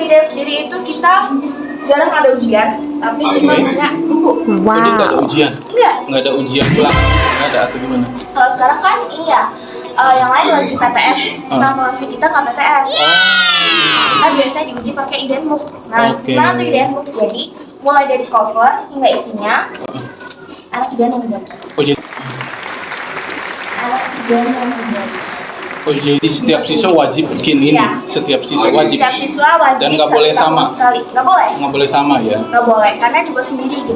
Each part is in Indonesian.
IDEN sendiri itu kita jarang ada ujian, tapi cuma punya buku. Jadi nggak ada ujian? Nggak ada ujian pulang? Nggak ada atau gimana? Kalau sekarang kan ini ya, yang lain lagi PTS. Nah, kalau kita nggak PTS. Kita biasanya diuji pakai IDENMUK. Nah, gimana tuh IDENMUK? Jadi, mulai dari cover hingga isinya, anak IDEN yang menjadi. Anak IDEN yang menjadi. Oh, jadi setiap siswa wajib bikin ini? Ya. Setiap siswa wajib? Setiap siswa wajib. Dan nggak boleh sama? Sekali. Nggak boleh. Nggak boleh sama ya? Nggak boleh, karena dibuat sendiri gitu.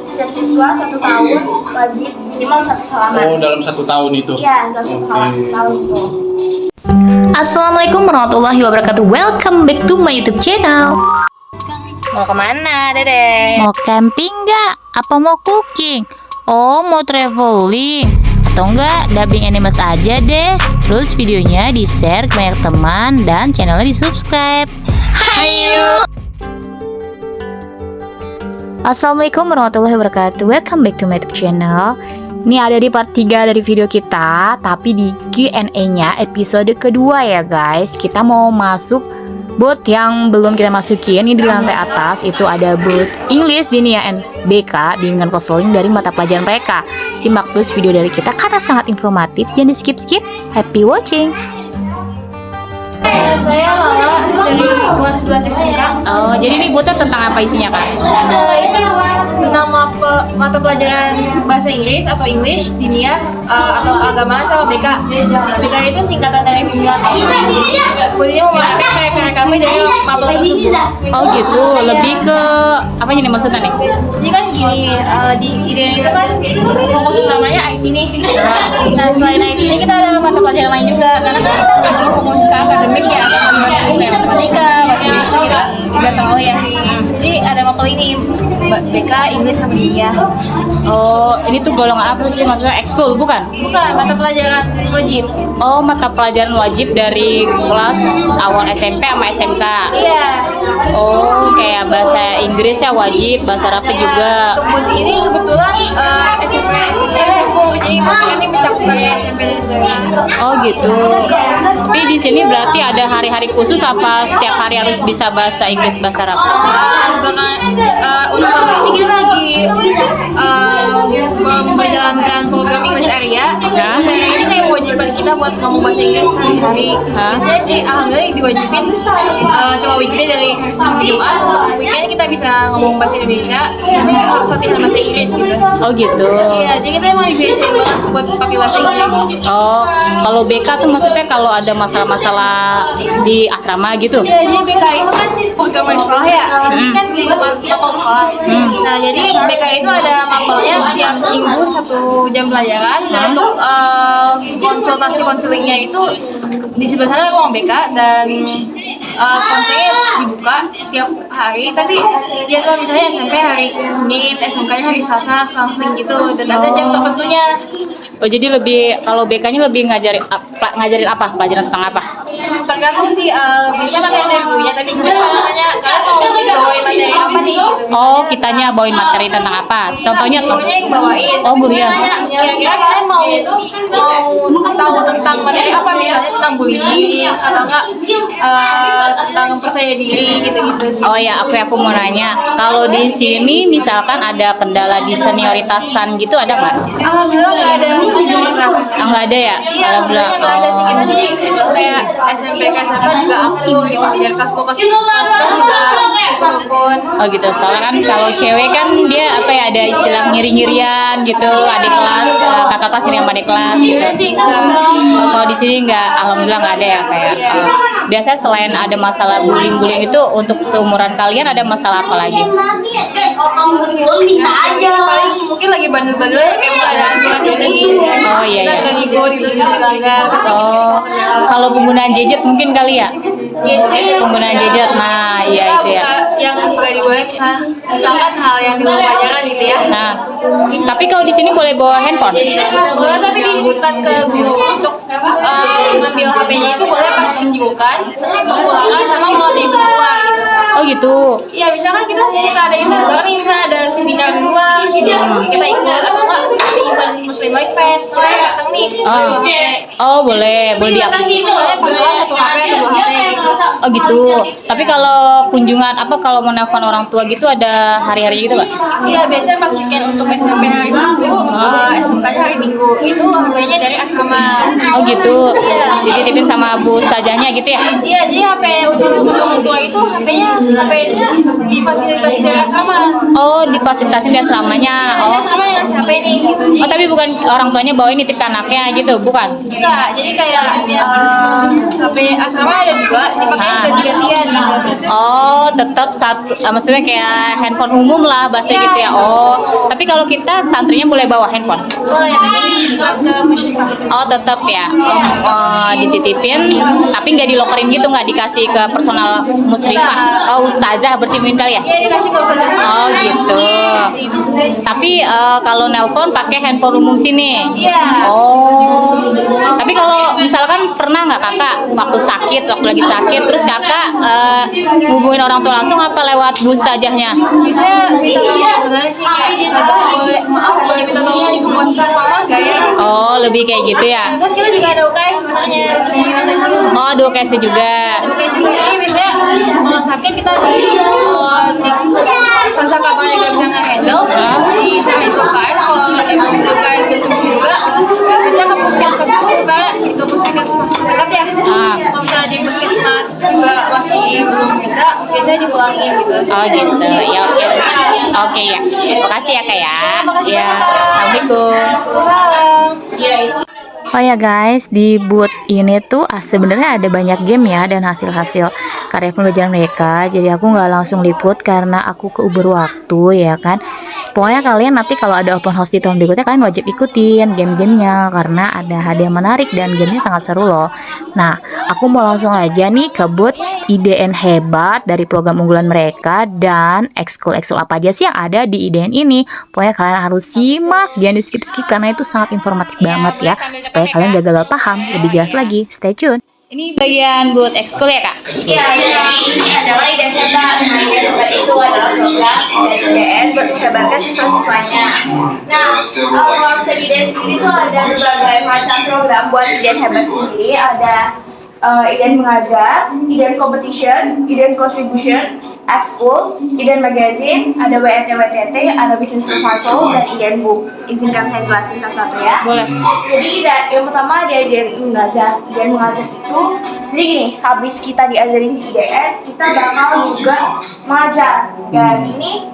Setiap siswa 1 tahun wajib minimal 1 halaman. Oh, dalam 1 tahun itu? Iya, dalam 1 tahun itu. Assalamualaikum warahmatullahi wabarakatuh. Welcome back to my YouTube channel. Mau kemana, Dede? Mau camping nggak? Apa mau cooking? Oh, mau traveling? Atau enggak, dubbing animes aja deh. Terus videonya di-share ke banyak teman dan channelnya di-subscribe. Hayu! Assalamualaikum warahmatullahi wabarakatuh. Welcome back to my YouTube channel. Ini ada di part 3 dari video kita, tapi di Q&A-nya episode kedua ya guys. Kita mau masuk booth yang belum kita masukin. Ini di lantai atas itu ada booth English Dinia and BK bimbingan konseling dari mata pelajaran mereka. Simak terus video dari kita karena sangat informatif. Jangan di skip. Happy watching. Saya Lala dari kelas 11 SMK. Oh, jadi ini boothnya tentang apa isinya kak? Ini tentang mata pelajaran bahasa Inggris atau English, Dinia, atau agama sama BK. BK itu singkatan dari bimbingan konseling. Ini memahami karya-karya kami dari mapel tersebut. Oh gitu, lebih ke apa ini maksudnya nih? Jadi kan gini, di IDEN itu kan fokus utamanya IT nih. Nah, selain IT ini kita ada mata pelajaran lain juga, karena kan kita nggak perlu fokus ke akademik ya, kayak matematika, bahasa Indonesia gitu, nggak terlalu ya. Jadi ada mapel ini, BK, Inggris sama Dunia. Oh, ini tuh golongan apa sih? Maksudnya ekskul bukan? Bukan, mata pelajaran wajib. Oh, mata pelajaran wajib dari kelas awal SMP sama SMK. Iya. Oh, kayak bahasa Inggris ya wajib, bahasa Arab juga. Untuk ini kebetulan SMP campur, jadi kami ini mencakup dari SMP dan SMA. Oh gitu. Tapi di sini berarti ada hari-hari khusus apa setiap hari harus bisa bahasa Inggris, bahasa Arab? Untuk tahun ini kita lagi menjalankan program English Area. Area ini kayak mewajibkan kita buat ngomong bahasa Inggris sehari-hari. Biasanya sih alhamdulillah diwajibin cuma weekday dari hari Senin sampai Jumat. Untuk weekend kita bisa ngomong bahasa Indonesia, tapi kita harus latihan bahasa Inggris gitu. Oh gitu. Iya, jadi kita emang dibiasain banget buat pakai bahasa Inggris. Oh, kalau BK tuh maksudnya kalau ada masalah-masalah di asrama gitu? Iya, jadi BK itu kan program dari sekolah ya. Ini kan di mapel sekolah. Nah, jadi BK itu ada mapelnya setiap minggu 1 jam pelajaran. Dan untuk konsultasi konselingnya itu di sebelah sana ruang BK dan konselnya dibuka setiap hari. Tapi ya kalau misalnya SMP hari Senin, SMK-nya hari Selasa, Senin gitu. Dan ada jam tertentunya. Oh, jadi lebih kalau BK-nya lebih ngajarin apa? Pelajaran tentang apa? Tergantung sih, biasanya materi dari bukunya, tapi kita nanya kalian mau bawain materi apa nih? Oh, kitanya bawain materi tentang apa? Contohnya tuh? Gurunya yang bawain. Oh, guru ya. Nanya, kira-kira kalian mau tahu tentang materi apa? Misalnya tentang bullying atau enggak tentang percaya diri gitu-gitu sih. Oh ya, aku mau nanya. Kalau di sini misalkan ada kendala di senioritasan gitu ada nggak? Alhamdulillah nggak ada senioritas. Nggak ada ya? Iya, alhamdulillah nggak ada sih. Kita nih kayak SMP ke SMA juga akur gitu. Biar kelas juga rukun. Oh gitu. Soalnya kan kalau cewek kan dia apa ya ada istilah ngiri-ngirian gitu, adik kelas, kakak kelas ini sama adik kelas gitu. Iya sih enggak. Oh, kalau di sini nggak, alhamdulillah nggak ada ya kayak. Biasanya selain ada masalah bullying itu untuk seumuran kalian ada masalah apa lagi? Minta aja. Paling mungkin lagi bandel-bandel kayak nggak ada aturan ini. Oh iya. Kita nggak ngikut gitu bisa dilanggar. Oh, kalau penggunaan gadget mungkin kali ya? Penggunaan gadget, nah iya itu ya. Yang nggak diboleh misalkan hal yang di luar pelajaran gitu ya. Nah, tapi kalau di sini boleh bawa handphone? Boleh, tapi dibutuhkan ke guru untuk ngambil HP-nya itu boleh pas menjengukkan, pemulangan sama kalau di keluar gitu. Oh gitu. gitu. Iya, misalkan kita suka ada event luar nih, misalnya ada seminar di luar gitu, kita ikut atau enggak seperti event Muslim Life Fest, kita datang nih, Oh, boleh dibatasi misalnya per kelas 1 HP atau 2 HP gitu. Oh gitu. Tapi kalau kunjungan kalau mau nelfon orang tua gitu ada hari-hari gitu nggak? Iya, biasanya pas weekend untuk SMP hari Sabtu, SMK-nya hari Minggu, itu HP-nya dari asrama. Oh gitu. Dititipin sama Bu Ustazahnya gitu ya? Iya, jadi HP untuk orang tua itu HP-nya difasilitasi dari asrama. Oh, difasilitasi dari asramanya. Oh, asrama yang ngasih HP nih gitu. Oh, tapi bukan orang tuanya bawain nitip ke anaknya gitu, bukan? Enggak, jadi kayak HP asrama ada juga, dipakai ganti-gantian gitu. Oh, tetap satu, maksudnya kayak handphone umum lah bahasa gitu ya. Oh, tapi kalau kita santrinya boleh bawa handphone? Boleh, tapi bukan ke musyrifah. Oh, tetap ya. Dititipin, tapi nggak dilokerin gitu, nggak dikasih ke personal musyrifah. Oh, ustazah berarti mungkin kali ya? Iya, dikasih ke ustazah. Oh gitu. Tapi kalau nelpon pakai handphone umum sini. Iya. Oh. Tapi kalau misalkan pernah nggak kakak waktu lagi sakit, terus kakak hubungin orang tua langsung apa lewat bu ustazahnya? Biasanya minta tolong sebenarnya sih kayak boleh minta tolong ke WhatsApp mama gak ya gitu. Oh, lebih kayak gitu ya. Terus kita juga ada UKS sebenarnya di lantai 1. Oh, ada UKS juga. Ada UKS juga. Jadi biasanya kalau sakit kita di ustazah kabarnya gak bisa nge-handle, diserahin ke UKS. Kalau emang di UKS gak sembuh juga, biasanya ke puskesmas dulu karena ke puskesmas dekat ya. Kalau misalnya di puskesmas juga masih belum bisa, biasanya dipulangin gitu. Oh gitu. Ya oke. Oke ya. Makasih ya kak ya. Ya. Assalamualaikum. Waalaikumsalam. Oh ya guys, di booth ini tuh sebenarnya ada banyak game ya dan hasil-hasil karya pembelajaran mereka. Jadi aku nggak langsung liput karena aku keuber waktu ya kan. Pokoknya kalian nanti kalau ada open house di tahun berikutnya kalian wajib ikutin game-gamenya karena ada hadiah menarik dan gamenya sangat seru loh. Nah, aku mau langsung aja nih ke booth IDN hebat dari program unggulan mereka dan ekskul-ekskul apa aja sih yang ada di IDN ini. Pokoknya kalian harus simak, jangan di skip-skip karena itu sangat informatif banget ya. Supaya kalian gak gagal paham, lebih jelas lagi. Stay tune. Ini bagian booth ekskul ya kak? Iya, ini adalah IDN hebat. Nah, IDN hebat itu adalah program dari IDN buat menghebatkan siswa-siswanya. Nah, kalau misalnya IDN sendiri tuh ada berbagai macam program buat IDN hebat sendiri. Ada IDN mengajar, IDN competition, IDN contribution, ekskul, IDN magazine, ada WET, ada business proposal, dan IDN book. Izinkan saya jelasin satu-satu ya. Boleh. Jadi yang pertama ada IDN mengajar. IDN mengajar itu, jadi gini, habis kita diajarin di IDN, kita bakal juga mengajar. Dan ini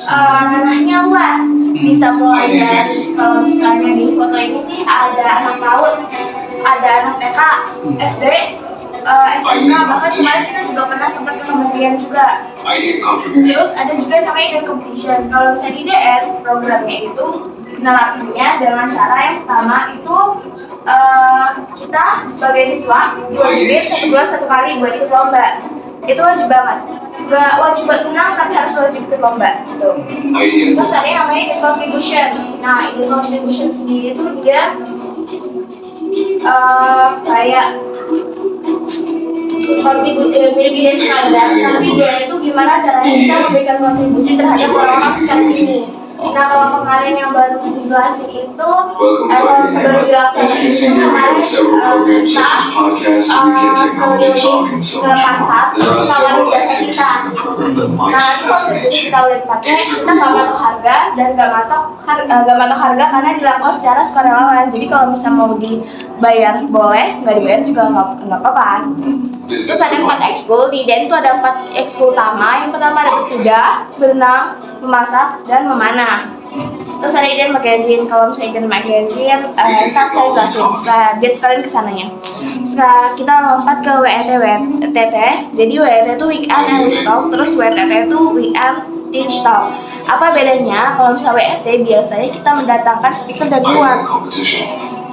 ranahnya luas, bisa mulai dari kalau misalnya di foto ini sih ada anak PAUD, ada anak TK, SD, SMK, bahkan kemarin kita juga pernah sempat ke kementerian juga. Terus ada juga namanya IDN competition. Kalau misalnya IDN programnya itu nerapinnya dengan cara yang pertama itu kita sebagai siswa diwajibin 1 bulan 1 kali buat ikut lomba. Itu wajib banget. Gak wajib buat menang tapi harus wajib ikut lomba gitu. Terus ada yang namanya IDN contribution. Nah, IDN contribution sendiri itu dia kayak mirip IDN mengajar, tapi dia itu gimana caranya kita memberikan kontribusi terhadap orang-orang sekitar sini. Nah, kalau kemarin yang baru dijelasin itu baru dilaksanain kemarin kita keliling ke pasar terus nawarin jasa kita. Nah, kalau kita udah dipakai, kita nggak matok harga dan nggak matok harga karena dilakukan secara sukarelawan. Jadi kalau misalnya mau dibayar boleh, nggak dibayar juga nggak apa-apa. Terus ada 4 ekskul, di IDN itu ada 4 ekskul utama. Yang pertama ada berkuda, berenang, memasak, dan memanah. Terus ada IDN magazine. Kalau misalnya IDN magazine, ntar saya jelasin. Biar sekalian kesananya. Kita lompat ke WET. Jadi WET itu weekend and week talk, terus WTT itu weekend teach talk. Apa bedanya? Kalau misalnya WET biasanya kita mendatangkan speaker dari luar.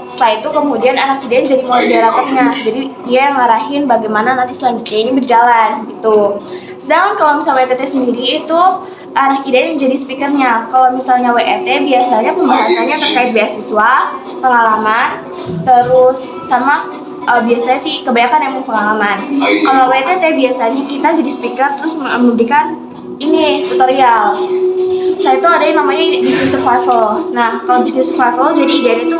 Setelah itu kemudian anak IDN jadi moderatornya, jadi dia yang ngarahin bagaimana nanti selanjutnya ini berjalan gitu. Sedangkan kalau misalnya WTT sendiri itu anak IDN yang jadi speakernya. Kalau misalnya WET biasanya pembahasannya terkait beasiswa, pengalaman, terus sama biasanya sih kebanyakan yang mau pengalaman. Kalau WTT biasanya kita jadi speaker terus memberikan ini tutorial. Saya itu ada yang namanya business survival. Nah, kalau business survival jadi IDN itu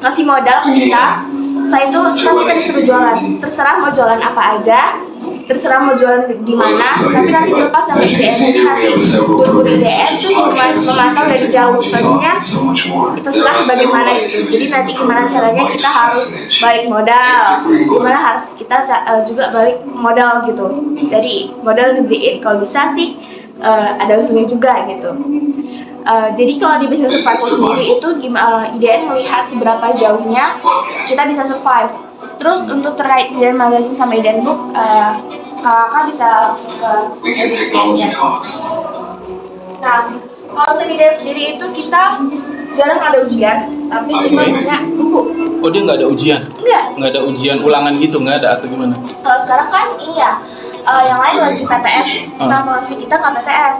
ngasih modal ke kita. Saya itu nanti kita disuruh jualan. Terserah mau jualan apa aja, terserah mau jualan di mana. Tapi nanti dilepas sama IDN. Jadi nanti guru IDN itu cuma memantau dari jauh. Selanjutnya terserah bagaimana gitu. Jadi nanti gimana caranya kita harus balik modal, gimana harus kita juga balik modal gitu. Dari modal dibeliin kalau bisa sih ada untungnya juga gitu. Jadi kalau di business survival sendiri itu IDN melihat seberapa jauhnya kita bisa survive. Terus untuk terkait IDN Magazine sama IDN Book, kakak bisa langsung ke website-nya. Nah, kalau IDN sendiri itu kita jarang ada ujian, tapi kita punya buku. Oh, dia nggak ada ujian? Nggak ada ujian ulangan gitu, nggak ada atau gimana? Kalau sekarang kan ini ya, yang lain lagi PTS. Nah, kalau kita nggak PTS.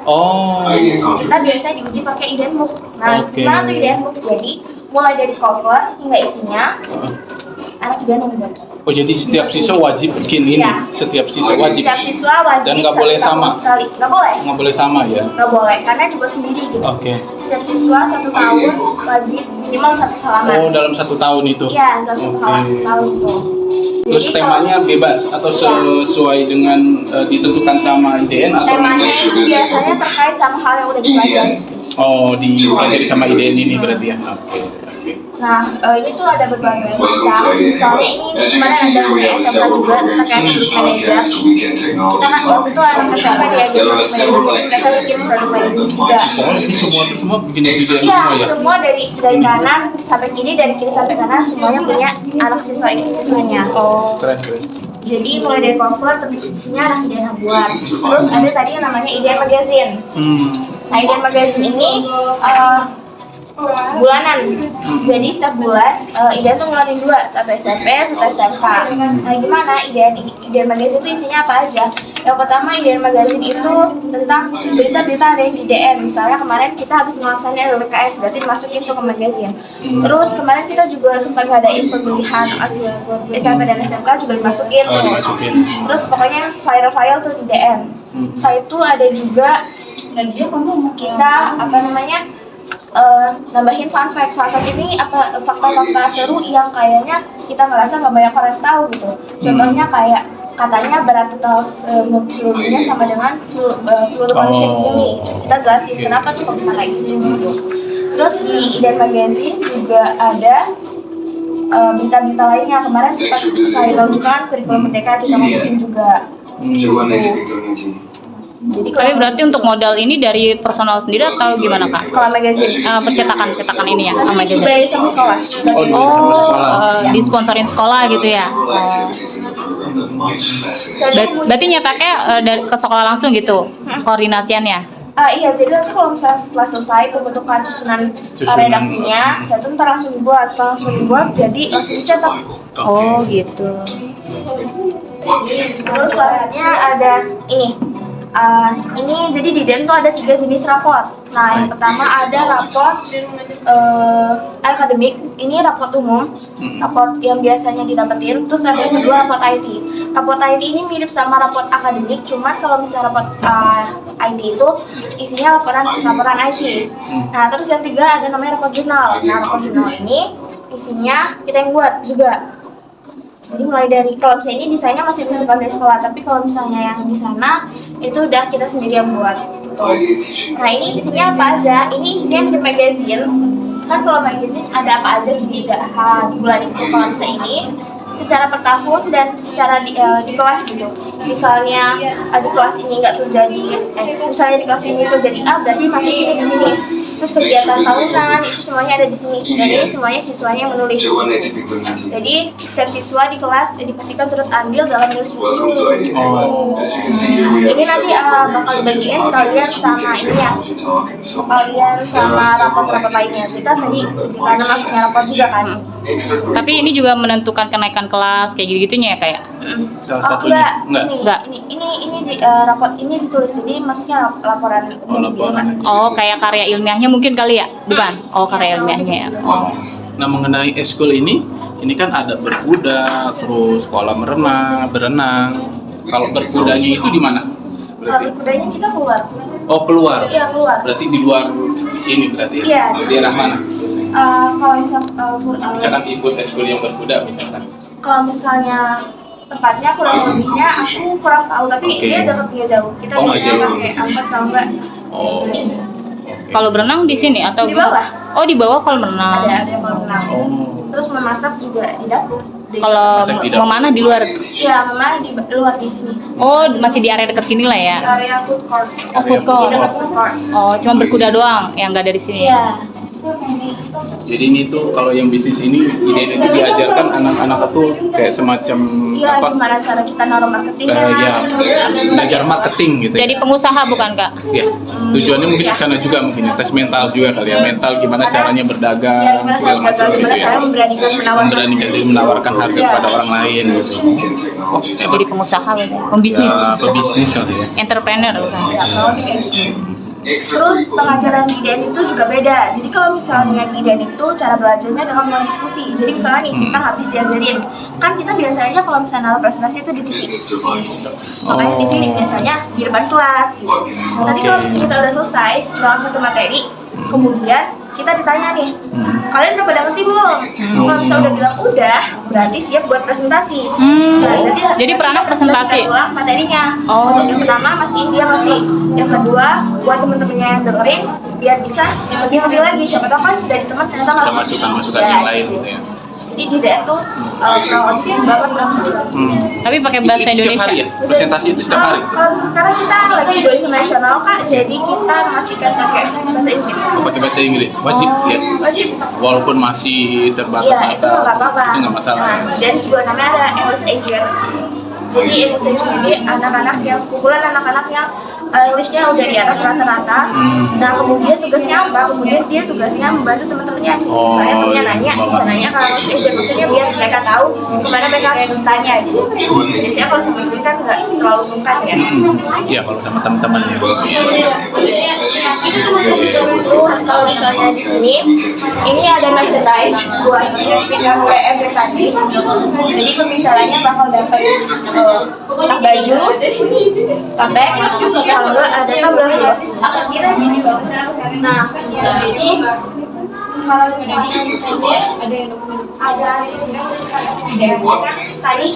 Kita biasanya diuji pakai IDN Book. Nah, gimana tuh IDN Book? Jadi, mulai dari cover hingga isinya, anak IDN yang membuat. Oh, jadi setiap siswa wajib bikin ini? Ya. Setiap siswa wajib? Setiap siswa wajib. Dan nggak boleh sama? Sekali. Nggak boleh. Nggak boleh sama ya? Nggak boleh, karena dibuat sendiri gitu. Setiap siswa 1 tahun wajib minimal 1 halaman. Oh, dalam 1 tahun itu? Iya, dalam 1 tahun itu. Terus Jadi temanya bebas atau sesuai dengan ditentukan sama IDN atau? Temanya biasanya terkait sama hal yang udah dipelajari sih. Oh, dipelajari sama IDN ini berarti ya? Oke. Nah, ini tuh ada berbagai macam. Misalnya ini kemarin ada namanya SMK juga terkait produk manager. Kita kan waktu itu anak SMK ya, jadi produk manager. Mereka bikin produk manager juga. Oh, ini semua bikin IDN Iya, semua ya? semua dari kanan sampai kiri, dari kiri sampai kanan semuanya punya anak siswanya. Oh, keren. Jadi mulai dari cover terus isinya anak IDN yang buat. Terus ada tadi yang namanya IDN Magazine. Nah, IDN Magazine ini bulanan. Jadi setiap bulan IDN tuh ngeluarin 2, satu SMP, satu SMK. Nah, gimana IDN Magazine itu isinya apa aja? Yang pertama, IDN Magazine itu tentang berita-berita ada yang di IDN. Misalnya kemarin kita habis melaksanakan LKS, berarti dimasukin tuh ke magazine. Terus kemarin kita juga sempat ngadain pemilihan OSIS SMP dan SMK juga dimasukin tuh. Terus pokoknya file-file tuh di IDN. Setelah itu ada juga kita nambahin fun fact ini fakta-fakta seru yang kayaknya kita ngerasa nggak banyak orang tahu gitu. Contohnya kayak katanya berat total seluruhnya sama dengan seluruh manusia di bumi. Kita jelasin kenapa tuh kok bisa kayak gitu. Terus di IDN Magazine juga ada berita-berita lainnya. Kemarin sempat saya launchkan kurikulum merdeka, kita masukin juga. Jadi Tapi berarti untuk modal ini dari personal sendiri atau gimana Kak? kalau magazine Percetakan ini ya sama magazine. dibayar sama sekolah. Disponsorin sekolah gitu ya. Berarti nyetaknya dari ke sekolah langsung gitu koordinasiannya. Iya, jadi nanti kalau misalnya setelah selesai pembentukan susunan redaksinya, saya tuh ntar langsung dibuat. Setelah langsung dibuat, jadi langsung dicetak. Oh gitu. Terus selanjutnya ada ini. Ini jadi di IDN tuh ada 3 jenis raport. Nah, yang pertama ada raport akademik, ini raport umum, raport yang biasanya didapetin. Terus ada yang kedua raport IT. Raport IT ini mirip sama raport akademik, cuman kalau misalnya raport IT itu isinya laporan IT. Nah, terus yang 3 ada namanya raport jurnal. Nah, raport jurnal ini isinya kita yang buat juga. Jadi mulai dari, kalau misalnya ini desainnya masih ditentukan dari sekolah, tapi kalau misalnya yang di sana itu udah kita sendiri yang buat. Gitu. Nah, ini isinya apa aja? Ini isinya di magazine. Kan kalau magazine ada apa aja di bulan itu. Kalau misalnya ini secara per tahun dan secara di kelas gitu. Misalnya di kelas ini nggak terjadi, misalnya di kelas ini terjadi A, berarti masuk ini di sini. Terus kegiatan tahunan itu semuanya ada di sini, dan ini semuanya siswanya yang menulis. Jadi setiap siswa di kelas dipastikan turut andil dalam menulis buku ini. Ini nanti bakal dibagiin sekalian sama ini ya, sekalian sama raport-raport lainnya. Kita tadi karena masuknya raport juga kan. Tapi ini juga menentukan kenaikan kelas kayak gitu-gitunya ya kayak. salah Oh, satunya? Enggak. Enggak. Ini di raport ini ditulis ini maksudnya laporan umum biasa. Laporan. Oh, kayak karya ilmiahnya mungkin kali ya? Bukan? Oh, karya ilmiahnya ya. Oh. Nah, mengenai eskul ini kan ada berkuda, terus kolam renang, berenang. Kalau berkudanya itu di mana? Kalau berkudanya kita keluar. Oh, keluar. Iya, keluar. Berarti di luar di sini berarti ya? Iya. Di daerah mana? Kalau Misalkan ikut eskul yang berkuda misalkan. kalau misalnya tepatnya kurang lebihnya aku kurang tahu, tapi Oke. dia dekatnya jauh. Kita Oh, nggak biasanya jauh. pakai angkot kalau enggak Oh. Kalau berenang di sini atau di bawah. Oh, di bawah kolam renang. Ada yang kolam renang. Oh. Terus memasak juga di dapur. Kalau Masak di dapur. mau mana di luar? Iya, memang di luar di sini. Oh, masih di area dekat sini lah ya. Area food court. Oh, food Di court. dekat food court. Oh, cuma berkuda doang yang nggak dari sini. Iya. Jadi ini tuh kalau yang bisnis ini ide itu diajarkan anak-anak itu kayak semacam Iya, apa? gimana cara kita naruh marketingnya. Ya, belajar marketing gitu ya. Jadi pengusaha bukan Kak? Ya, tujuannya mungkin ke sana juga mungkin ya, tes mental juga kali ya, mental gimana caranya Ya, berdagang gimana segala macam gitu gimana ya. cara memberanikan menawarkan. Memberanikan diri menawarkan harga kepada orang lain gitu. Oh, Jadi pengusaha berarti. Pembisnis. ya, pebisnis kali ya. Entrepreneur bukan? Ya, kalau kayak gitu. Terus pengajaran di IDN itu juga beda. Jadi kalau misalnya di IDN itu cara belajarnya dengan berdiskusi. Jadi misalnya nih kita habis diajarin, kan kita biasanya kalau misalnya naruh presentasi itu di TV. Gitu. Makanya TV biasanya di depan kelas gitu. Nanti kalau misalnya kita udah selesai dengan satu materi, kemudian kita ditanya nih, kalian udah pada ngerti belum? Kalau misalnya udah bilang udah, berarti siap buat presentasi. Berarti Jadi peranak presentasi? kita ulang materinya. Oh. Untuk yang pertama mastiin dia ngerti. Yang kedua, buat temen-temennya yang dengerin, biar bisa lebih ngerti lagi. Siapa tahu kan dari teman ternyata Ada nggak masukan-masukan yang lain gitu ya. Jadi di DN tuh kurang lebih sering banget presentasi. Tapi pakai bahasa Itu Indonesia. Setiap hari ya? Presentasi itu setiap hari? Kalau misalnya sekarang kita lagi go internasional Kak, jadi kita memastikan pakai bahasa Inggris. Oh, pakai bahasa Inggris wajib ya. Wajib. Walaupun masih Iya, itu terbatas-batas. nggak apa-apa. Itu nggak masalah. Nah, dan juga namanya ada English agent. Jadi English agent ini anak-anak yang kumpulan anak-anak yang Englishnya udah di atas rata-rata. Nah, kemudian tugasnya apa? Kemudian dia tugasnya membantu teman-temannya. Oh, Misalnya temennya iya, nanya, bawa. bisa nanya ke English agent. Maksudnya biar mereka tahu kemana mereka harus bertanya gitu. Biasanya kalau seperti ini kan nggak terlalu sungkan ya. Iya, kalau sama teman-teman ya. Iya. Terus kalau misalnya di sini, ini ada merchandise buat yang mulai every tadi. Jadi pembicaraannya bakal dapat baju, tote bag, kalau enggak ada tabel di bawah sini. Nah, jadi kalau misalnya di sini ada tadi